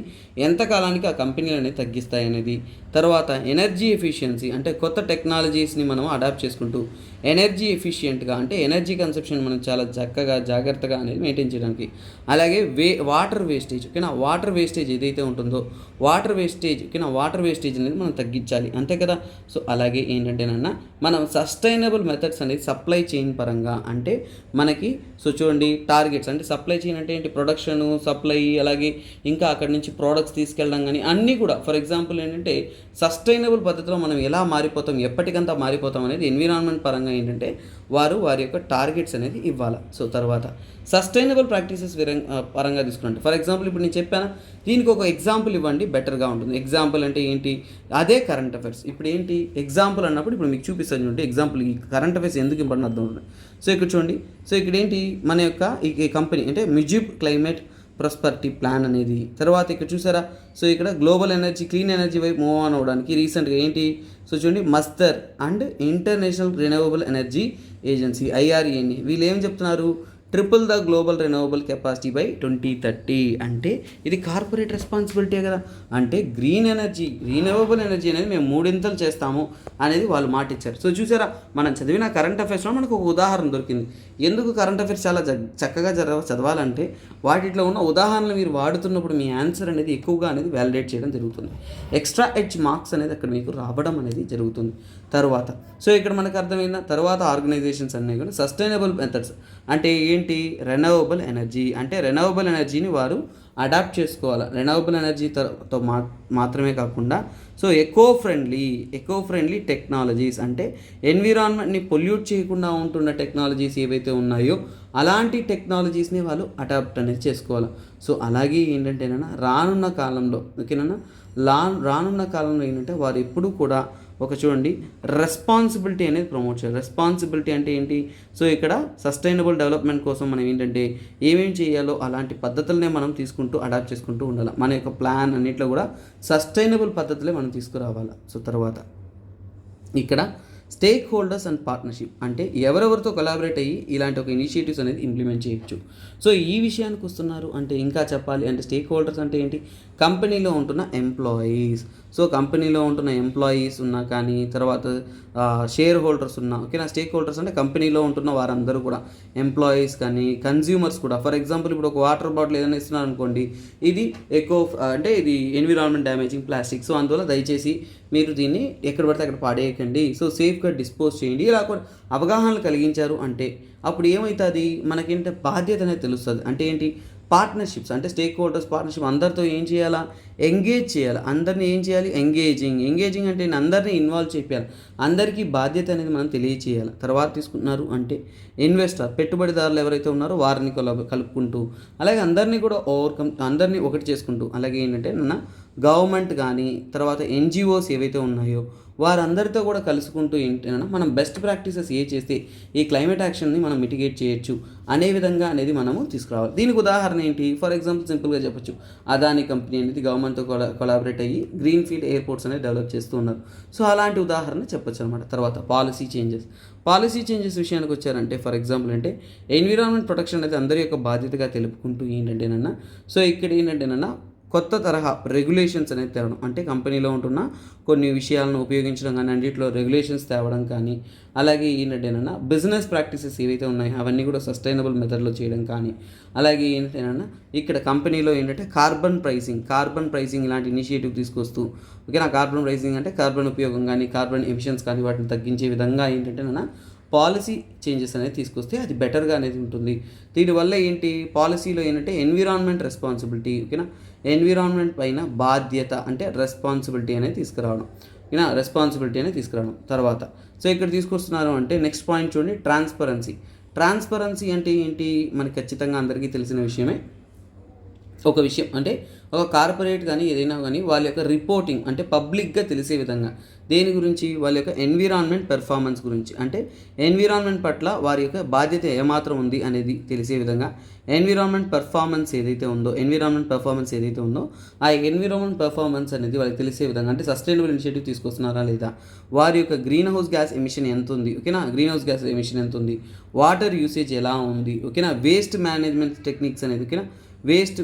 ఎంతకాలానికి ఆ కంపెనీలు అనేది తగ్గిస్తాయి అనేది. తర్వాత ఎనర్జీ ఎఫిషియన్సీ అంటే కొత్త టెక్నాలజీస్ని మనం అడాప్ట్ చేసుకుంటూ ఎనర్జీ ఎఫిషియెంట్గా అంటే ఎనర్జీ కన్సెప్షన్ మనం చాలా చక్కగా జాగ్రత్తగా అనేది మెయింటైన్ చేయడానికి. అలాగే వాటర్ వేస్టేజ్, ఓకేనా, వాటర్ వేస్టేజ్ ఏదైతే ఉంటుందో వాటర్ వేస్టేజ్, ఓకేనా, వాటర్ వేస్టేజ్ అనేది మనం తగ్గించాలి అంతే కదా. సో అలాగే ఏంటంటేనన్నా మనం సస్టైనబుల్ మెథడ్స్ అనేది సప్లై చైన్ పరంగా అంటే మనకి సో చూడండి టార్గెట్స్ అంటే సప్లై చైన్ అంటే ఏంటి, ప్రొడక్షను, సప్లై, అలాగే ఇంకా అక్కడి నుంచి ప్రోడక్ట్స్ తీసుకెళ్ళడం కానీ అన్నీ కూడా ఫర్ ఎగ్జాంపుల్ ఏంటంటే సస్టైనబుల్ పద్ధతిలో మనం ఎలా మారిపోతాం, ఎప్పటికంతా మారిపోతాం అనేది ఎన్విరాన్మెంట్ పరంగా ఏంటంటే వారు వారి యొక్క టార్గెట్స్ అనేది ఇవ్వాలి. సో తర్వాత సస్టైనబుల్ ప్రాక్టీసెస్ పరంగా తీసుకుంటే ఫర్ ఎగ్జాంపుల్ ఇప్పుడు నేను చెప్పాను, దీనికి ఒక ఎగ్జాంపుల్ ఇవ్వండి బెటర్గా ఉంటుంది. ఎగ్జాంపుల్ అంటే ఏంటి, అదే కరెంట్ అఫైర్స్. ఇప్పుడు ఏంటి ఎగ్జాంపుల్ అన్నప్పుడు ఇప్పుడు మీకు చూపిస్తాను చూడండి. ఎగ్జాంపుల్ ఈ కరెంట్ అఫైర్స్ ఎందుకు ఇంపార్టెంట్ అర్థం ఉంటుంది. సో ఇక్కడ చూడండి, సో ఇక్కడ ఏంటి మన యొక్క ఈ కంపెనీ అంటే ముజిబ్ క్లైమేట్ ప్రాస్పరిటీ ప్లాన్ అనేది. తర్వాత ఇక్కడ చూసారా, సో ఇక్కడ గ్లోబల్ ఎనర్జీ క్లీన్ ఎనర్జీ వైపు మూవ్ ఆన్ అవ్వడానికి రీసెంట్గా ఏంటి, సో చూడండి Masdar and international renewable energy agency IRENA వీళ్ళు ఏం చెప్తున్నారు, triple the global renewable capacity by 2030. అంటే ఇది కార్పొరేట్ రెస్పాన్సిబిలిటీ కదా. అంటే గ్రీన్ ఎనర్జీ రీనవబుల్ ఎనర్జీ అనేది మేము 3 చేస్తాము అనేది వాళ్ళు మాట ఇచ్చారు. సో చూసారా, మనం చదివిన కరెంట్ అఫైర్స్లో మనకు ఒక ఉదాహరణ దొరికింది. ఎందుకు కరెంట్ అఫైర్స్ చాలా చక్కగా చదవాలంటే వాటిలో ఉన్న ఉదాహరణలు మీరు వాడుతున్నప్పుడు మీ ఆన్సర్ అనేది ఎక్కువగా అనేది వ్యాలిడేట్ చేయడం జరుగుతుంది. ఎక్స్ట్రా హెచ్ మార్క్స్ అనేది అక్కడ మీకు రావడం అనేది జరుగుతుంది. తర్వాత సో ఇక్కడ మనకు అర్థమైందా, తర్వాత ఆర్గనైజేషన్స్ అన్నీ కూడా సస్టైనబుల్ మెథడ్స్ అంటే ఏంటి, రెన్యూవబుల్ ఎనర్జీ అంటే రెన్యూవబుల్ ఎనర్జీని వారు అడాప్ట్ చేసుకోవాలి. రెన్యూవబుల్ ఎనర్జీతో మాత్రమే కాకుండా సో ఎకో ఫ్రెండ్లీ టెక్నాలజీస్ అంటే ఎన్విరాన్మెంట్ని పొల్యూట్ చేయకుండా ఉంటున్న టెక్నాలజీస్ ఏవైతే ఉన్నాయో అలాంటి టెక్నాలజీస్ని వాళ్ళు అడాప్ట్ అనేది చేసుకోవాలి. సో అలాగే ఏంటంటేనా రానున్న కాలంలో ఓకేనా రానున్న కాలంలో ఏంటంటే వారు ఎప్పుడూ కూడా ఒక చూడండి రెస్పాన్సిబిలిటీ అనేది ప్రమోట్ చేయాలి. రెస్పాన్సిబిలిటీ అంటే ఏంటి, సో ఇక్కడ సస్టైనబుల్ డెవలప్మెంట్ కోసం మనం ఏంటంటే ఏమేమి చేయాలో అలాంటి పద్ధతులనే మనం తీసుకుంటూ అడాప్ట్ చేసుకుంటూ ఉండాలి. మన యొక్క ప్లాన్ అన్నింటిలో కూడా సస్టైనబుల్ పద్ధతులే మనం తీసుకురావాలి. సో తర్వాత ఇక్కడ స్టేక్ హోల్డర్స్ అండ్ పార్ట్నర్షిప్ అంటే ఎవరెవరితో కొలాబరేట్ అయ్యి ఇలాంటి ఒక ఇనిషియేటివ్స్ అనేది ఇంప్లిమెంట్ చేయొచ్చు. సో ఈ విషయానికి వస్తున్నారు అంటే ఇంకా చెప్పాలి అంటే స్టేక్ హోల్డర్స్ అంటే ఏంటి, కంపెనీలో ఉంటున్న ఎంప్లాయీస్. సో కంపెనీలో ఉంటున్న ఎంప్లాయీస్ ఉన్నా కానీ తర్వాత షేర్ హోల్డర్స్ ఉన్నా ఓకేనా. స్టేక్ హోల్డర్స్ అంటే కంపెనీలో ఉంటున్న వారందరూ కూడా ఎంప్లాయీస్ కానీ కన్జ్యూమర్స్ కూడా. ఫర్ ఎగ్జాంపుల్ ఇప్పుడు ఒక వాటర్ బాటిల్ ఏదైనా ఇస్తున్నారు అనుకోండి, ఇది అంటే ఇది ఎన్విరాన్మెంట్ డ్యామేజింగ్ ప్లాస్టిక్. సో అందువల్ల దయచేసి మీరు దీన్ని ఎక్కడ పడితే అక్కడ పాడేయకండి, సో సేఫ్గా డిస్పోజ్ చేయండి. ఇలా అవగాహనలు కలిగించారు అంటే అప్పుడు ఏమవుతుంది, మనకేంటంటే బాధ్యత అనేది తెలుస్తుంది. అంటే ఏంటి, పార్ట్నర్షిప్స్ అంటే స్టేక్ హోల్డర్స్ పార్ట్నర్షిప్ అందరితో ఏం చేయాలా, ఎంగేజ్ చేయాలి. అందరినీ ఏం చేయాలి, ఎంగేజింగ్ అంటే అందరినీ ఇన్వాల్వ్ చేయాలి. అందరికీ బాధ్యత అనేది మనం తెలియచేయాలి. తర్వాత తీసుకుంటున్నారు అంటే ఇన్వెస్టర్ పెట్టుబడిదారులు ఎవరైతే ఉన్నారో వారిని కలుపుకుంటూ అలాగే అందరినీ కూడా అందరినీ ఒకటి చేసుకుంటూ అలాగే ఏంటంటే గవర్నమెంట్ కానీ తర్వాత NGOs ఏవైతే ఉన్నాయో వారందరితో కూడా కలుసుకుంటూ ఏంటంటే మనం బెస్ట్ ప్రాక్టీసెస్ చేస్తే ఈ క్లైమేట్ యాక్షన్ని మనం మిటిగేట్ చేయొచ్చు అనే విధంగా అనేది మనము తీసుకురావాలి. దీనికి ఉదాహరణ ఏంటి, ఫర్ ఎగ్జాంపుల్ సింపుల్గా చెప్పొచ్చు, అదాని కంపెనీ అనేది గవర్నమెంట్తో కొలాబరేట్ అయ్యి గ్రీన్ఫీల్డ్ ఎయిర్పోర్ట్స్ అనేది డెవలప్ చేస్తూ ఉన్నారు. సో అలాంటి ఉదాహరణ చెప్పొచ్చు అనమాట. తర్వాత పాలసీ చేంజెస్ విషయానికి వచ్చారంటే ఫర్ ఎగ్జాంపుల్ అంటే ఎన్విరాన్మెంట్ ప్రొటెక్షన్ అనేది అందరి యొక్క బాధ్యతగా తెలుపుకుంటూ ఏంటంటేనన్నా సో ఇక్కడ ఏంటంటేనన్నా కొత్త తరహా రెగ్యులేషన్స్ అనేది తేవడం అంటే కంపెనీలో ఉంటున్న కొన్ని విషయాలను ఉపయోగించడం కానీ అన్నింటిలో రెగ్యులేషన్స్ తేవడం కానీ అలాగే ఏంటంటేనన్నా బిజినెస్ ప్రాక్టీసెస్ ఏవైతే ఉన్నాయో అవన్నీ కూడా సస్టైనబుల్ మెథడ్లో చేయడం కానీ అలాగే ఏంటంటేనన్నా ఇక్కడ కంపెనీలో ఏంటంటే కార్బన్ ప్రైసింగ్ ఇలాంటి ఇనిషియేటివ్ తీసుకొస్తూ ఓకేనా. కార్బన్ ప్రైసింగ్ అంటే కార్బన్ ఉపయోగం కానీ కార్బన్ ఎమిషన్స్ కానీ వాటిని తగ్గించే విధంగా ఏంటంటేనన్నా పాలసీ చేంజెస్ అనేది తీసుకొస్తే అది బెటర్గా అనేది ఉంటుంది. దీనివల్ల ఏంటి పాలసీలో ఏంటంటే ఎన్విరాన్మెంట్ రెస్పాన్సిబిలిటీ ఓకేనా, ఎన్విరాన్మెంట్ పైన బాధ్యత అంటే రెస్పాన్సిబిలిటీ అనేది తీసుకురావడం తర్వాత సో ఇక్కడ తీసుకొస్తున్నారు అంటే నెక్స్ట్ పాయింట్ చూడండి, ట్రాన్స్పరెన్సీ అంటే ఏంటి, మనకి ఖచ్చితంగా అందరికీ తెలిసిన విషయమే. ఒక విషయం అంటే ఒక కార్పొరేట్ కానీ ఏదైనా కానీ వాళ్ళ యొక్క రిపోర్టింగ్ అంటే పబ్లిక్గా తెలిసే విధంగా దేని గురించి, వాళ్ళ యొక్క ఎన్విరాన్మెంట్ పెర్ఫార్మెన్స్ గురించి అంటే ఎన్విరాన్మెంట్ పట్ల వారి యొక్క బాధ్యత ఏమాత్రం ఉంది అనేది తెలిసే విధంగా ఎన్విరాన్మెంట్ పెర్ఫార్మెన్స్ ఏదైతే ఉందో ఆ ఎన్విరాన్మెంట్ పెర్ఫార్మెన్స్ అనేది వాళ్ళకి తెలిసే విధంగా అంటే సస్టైనబుల్ ఇనిషియేటివ్ తీసుకొస్తున్నారా లేదా, వారి యొక్క గ్రీన్ హౌస్ గ్యాస్ ఎమిషన్ ఎంత ఉంది ఓకేనా, వాటర్ యూసేజ్ ఎలా ఉంది ఓకేనా, వేస్ట్ మేనేజ్మెంట్ టెక్నిక్స్ అనేది ఓకేనా, వేస్ట్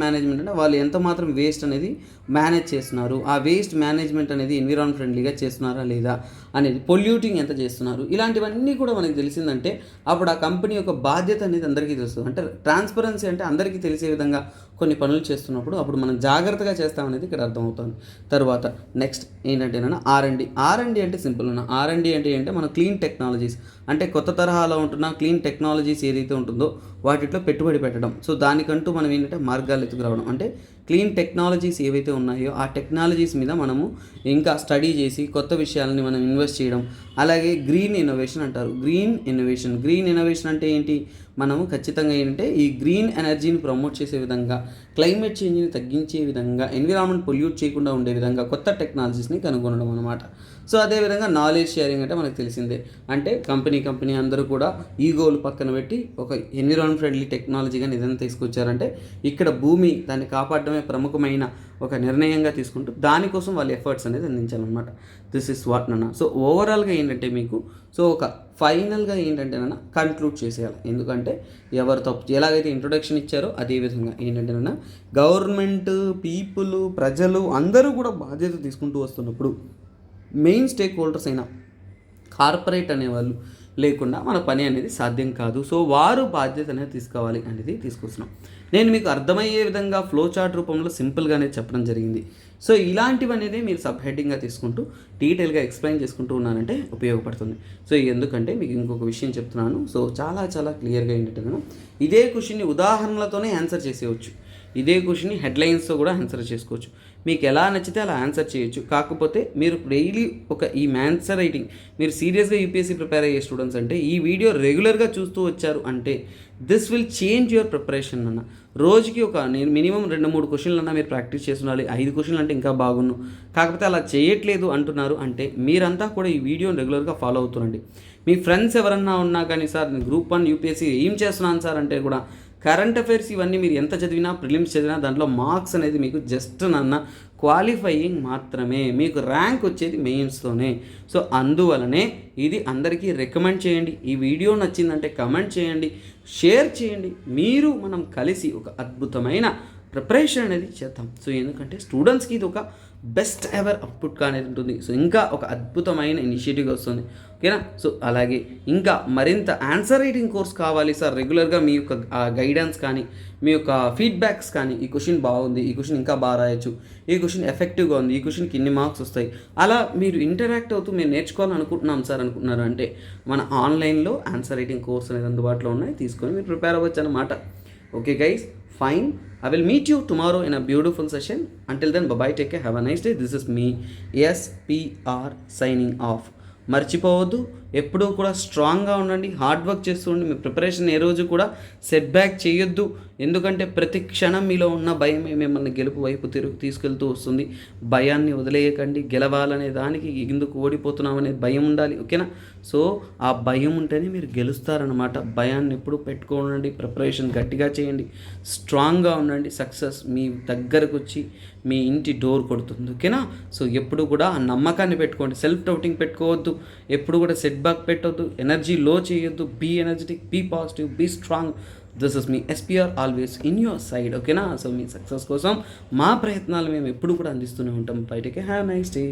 మేనేజ్మెంట్ అంటే వాళ్ళు ఎంత మాత్రం వేస్ట్ అనేది మేనేజ్ చేస్తున్నారు, ఆ వేస్ట్ మేనేజ్మెంట్ అనేది ఎన్విరాన్మెంట్ ఫ్రెండ్లీగా చేస్తున్నారా లేదా అనేది, పొల్యూటింగ్ ఎంత చేస్తున్నారు, ఇలాంటివన్నీ కూడా మనకి తెలిసిందంటే అప్పుడు ఆ కంపెనీ యొక్క బాధ్యత అనేది అందరికీ తెలుస్తుంది. అంటే ట్రాన్స్పరెన్సీ అంటే అందరికీ తెలిసే విధంగా కొన్ని పనులు చేస్తున్నప్పుడు అప్పుడు మనం జాగ్రత్తగా చేస్తామనేది ఇక్కడ అర్థమవుతుంది. తర్వాత నెక్స్ట్ ఏంటంటే R&D అంటే సింపుల్ R&D అంటే మన క్లీన్ టెక్నాలజీస్ అంటే కొత్త తరహాలో ఉంటున్న క్లీన్ టెక్నాలజీస్ ఏదైతే ఉంటుందో వాటిలో పెట్టుబడి పెట్టడం. సో దానికంటూ మనం ఏంటంటే మార్గాలు ఎత్తుకురావడం అంటే క్లీన్ టెక్నాలజీస్ ఏవైతే ఉన్నాయో ఆ టెక్నాలజీస్ మీద మనము ఇంకా స్టడీ చేసి కొత్త విషయాలని మనం ఇన్వెస్ట్ చేయడం. అలాగే గ్రీన్ ఇన్నోవేషన్ అంటారు. గ్రీన్ ఇన్నోవేషన్ అంటే ఏంటి? మనము ఖచ్చితంగా ఏంటంటే ఈ గ్రీన్ ఎనర్జీని ప్రమోట్ చేసే విధంగా, క్లైమేట్ చేంజ్ని తగ్గించే విధంగా, ఎన్విరాన్మెంట్ పొల్యూట్ చేయకుండా ఉండే విధంగా కొత్త టెక్నాలజీస్ని కనుగొనడం అనమాట. సో అదేవిధంగా నాలెడ్జ్ షేరింగ్ అంటే మనకు తెలిసిందే. అంటే కంపెనీ అందరూ కూడా ఈగోలు పక్కన పెట్టి ఒక ఎన్విరాన్మెంట్ ఫ్రెండ్లీ టెక్నాలజీగా ఏదైనా తీసుకొచ్చారంటే ఇక్కడ భూమి దాన్ని కాపాడడమే ప్రముఖమైన ఒక నిర్ణయంగా తీసుకుంటూ దానికోసం వాళ్ళ ఎఫర్ట్స్ అనేది అందించాలన్నమాట. దిస్ ఇస్ వాట్ నాన్న. సో ఓవరాల్గా ఏంటంటే మీకు ఒక ఫైనల్గా ఏంటంటే నాన్న కన్క్లూడ్ చేసేయాలి. ఎందుకంటే ఎవరు తప్పు ఎలాగైతే ఇంట్రొడక్షన్ ఇచ్చారో అదేవిధంగా ఏంటంటే నాన్న గవర్నమెంట్, పీపుల్, ప్రజలు అందరూ కూడా బాధ్యత తీసుకుంటూ వస్తున్నప్పుడు మెయిన్ స్టేక్ హోల్డర్స్ అయిన కార్పొరేట్ అనేవాళ్ళు లేకుండా మన పని అనేది సాధ్యం కాదు. సో వారు బాధ్యత అనేది తీసుకోవాలి అనేది తీసుకొస్తున్నాం. నేను మీకు అర్థమయ్యే విధంగా ఫ్లో చార్ట్ రూపంలో సింపుల్గానే చెప్పడం జరిగింది. సో ఇలాంటివి అనేది మీరు సబ్ హెడ్డింగ్గా తీసుకుంటూ డీటెయిల్గా ఎక్స్ప్లెయిన్ చేసుకుంటూ ఉన్నానంటే ఉపయోగపడుతుంది. సో ఎందుకంటే మీకు ఇంకొక విషయం చెప్తున్నాను. సో చాలా క్లియర్గా ఏంటంటే మనం ఇదే క్వశ్చన్ని ఉదాహరణలతోనే ఆన్సర్ చేసేయచ్చు. ఇదే క్వశ్చన్ని హెడ్లైన్స్తో కూడా ఆన్సర్ చేసుకోవచ్చు. మీకు ఎలా నచ్చితే అలా ఆన్సర్ చేయొచ్చు. కాకపోతే మీరు డైలీ ఈ ఆన్సర్ రైటింగ్ మీరు సీరియస్గా యూపీఎస్సీ ప్రిపేర్ అయ్యే స్టూడెంట్స్ అంటే ఈ వీడియో రెగ్యులర్గా చూస్తూ వచ్చారు అంటే this will change your preparation అన్న. రోజుకి నేను మినిమం 2-3 క్వశ్చన్లు అన్నా మీరు ప్రాక్టీస్ చేసి ఉండాలి. 5 క్వశ్చన్లు అంటే ఇంకా బాగున్ను. కాకపోతే అలా చేయట్లేదు అంటున్నారు అంటే మీరంతా కూడా ఈ వీడియోని రెగ్యులర్గా ఫాలో అవుతుండండి. మీ ఫ్రెండ్స్ ఎవరన్నా ఉన్నా కానీ సార్ నేను గ్రూప్ 1 యూపీఎస్సీ ఏం చేస్తున్నాను సార్ అంటే కూడా కరెంట్ అఫైర్స్ ఇవన్నీ మీరు ఎంత చదివినా, ప్రిలిమ్స్ చదివినా దాంట్లో మార్క్స్ అనేది మీకు జస్ట్ క్వాలిఫైయింగ్ మాత్రమే. మీకు ర్యాంక్ వచ్చేది మెయిన్స్తోనే. సో అందువలనే ఇది అందరికీ రికమెండ్ చేయండి. ఈ వీడియో నచ్చిందంటే కమెంట్ చేయండి, షేర్ చేయండి. మనం కలిసి ఒక అద్భుతమైన ప్రిపరేషన్ అనేది చేద్దాం. సో ఎందుకంటే స్టూడెంట్స్కి ఇది ఒక బెస్ట్ ఎవర్ అవుట్పుట్గా అనేది ఉంటుంది. సో ఇంకా ఒక అద్భుతమైన ఇనిషియేటివ్ వస్తుంది. ఓకేనా? సో అలాగే ఇంకా మరింత ఆన్సర్ రైటింగ్ కోర్స్ కావాలి సార్, రెగ్యులర్గా మీ యొక్క గైడెన్స్ కానీ మీ యొక్క ఫీడ్బ్యాక్స్ కానీ ఈ క్వశ్చన్ బాగుంది, ఈ క్వశ్చన్ ఇంకా బాగా రాయొచ్చు, ఈ క్వశ్చన్ ఎఫెక్టివ్గా ఉంది, ఈ క్వశ్చన్కి ఇన్ని మార్క్స్ వస్తాయి, అలా మీరు ఇంటరాక్ట్ అవుతూ మేము నేర్చుకోవాలనుకుంటున్నాం సార్ అనుకుంటున్నారు అంటే మన ఆన్లైన్లో ఆన్సర్ రైటింగ్ కోర్స్ అనేది అందుబాటులో ఉన్నాయి. తీసుకొని మీరు ప్రిపేర్ అవ్వచ్చు అన్నమాట. Okay guys, fine. I will meet you tomorrow in a beautiful session. Until then, bye-bye, take care, have a nice day. This is me, SPR, signing off. మర్చిపోవద్దు, ఎప్పుడూ కూడా స్ట్రాంగ్గా ఉండండి, హార్డ్ వర్క్ చేస్తూ ఉండండి. మీ ప్రిపరేషన్ ఏ రోజు కూడా సెట్ బ్యాక్ చేయొద్దు. ఎందుకంటే ప్రతి క్షణం మీలో ఉన్న భయమే మిమ్మల్ని గెలుపు వైపు తీసుకెళ్తూ వస్తుంది. భయాన్ని వదిలేయకండి. గెలవాలనే దానికి ఎందుకు ఓడిపోతున్నామనే భయం ఉండాలి. ఓకేనా? సో ఆ భయం ఉంటేనే మీరు గెలుస్తారనమాట. భయాన్ని ఎప్పుడు పెట్టుకోండి. ప్రిపరేషన్ గట్టిగా చేయండి, స్ట్రాంగ్గా ఉండండి. సక్సెస్ మీ దగ్గరకు వచ్చి మీ ఇంటి డోర్ కొడుతుంది. ఓకేనా? సో ఎప్పుడు కూడా ఆ నమ్మకాన్ని పెట్టుకోండి. సెల్ఫ్ డౌటింగ్ పెట్టుకోవద్దు. ఎప్పుడు కూడా సెట్ బ్యాక్ పెట్టవద్దు. ఎనర్జీ లో చేయొద్దు. Be energetic, be positive, be strong. This is మీ SPR, always in your side. ఓకేనా? సో మీ సక్సెస్ కోసం మా ప్రయత్నాలు మేము ఎప్పుడు కూడా అందిస్తూనే ఉంటాం. బయటకి హ్యావ్ నైస్ డే.